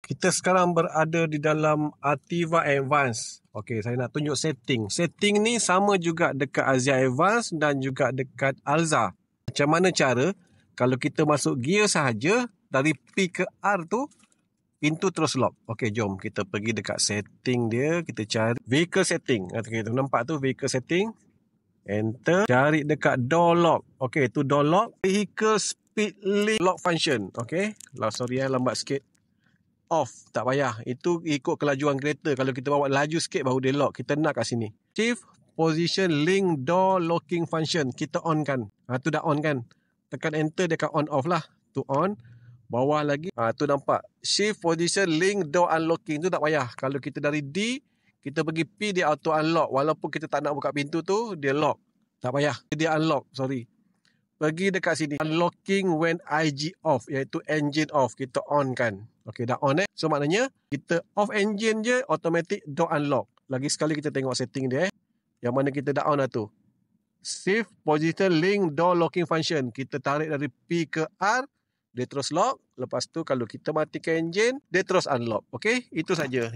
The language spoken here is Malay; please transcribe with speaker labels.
Speaker 1: Kita sekarang berada di dalam Ativa Advance. Okey, saya nak tunjuk setting. Setting ni sama juga dekat Azia Advance dan juga dekat Alza. Macam mana cara? Kalau kita masuk gear sahaja, dari P ke R tu, pintu terus lock. Okey, jom kita pergi dekat setting dia. Kita cari vehicle setting. Okey, tu nampak tu vehicle setting. Enter. Cari dekat door lock. Okey, tu door lock. Vehicle speed lock function. Okey. Sorry lambat sikit. Off, tak payah. Itu ikut kelajuan kereta. Kalau kita bawa laju sikit baru dia lock. Kita nak kat sini. Shift position link door locking function. Kita on kan. Tu dah on kan. Tekan enter dia akan on off lah. Tu on. Bawah lagi. Tu nampak. Shift position link door unlocking. Tu tak payah. Kalau kita dari D, kita pergi P dia auto unlock. Walaupun kita tak nak buka pintu tu, dia lock. Tak payah. Dia unlock. Sorry. Pergi dekat sini. Unlocking when IG off. Iaitu engine off. Kita on kan. Okey, dah on So maknanya kita off engine je, automatic door unlock. Lagi sekali kita tengok setting dia Yang mana kita dah on dah tu. Shift position link door locking function. Kita tarik dari P ke R, dia terus lock. Lepas tu kalau kita matikan engine, dia terus unlock. Okey, itu saja.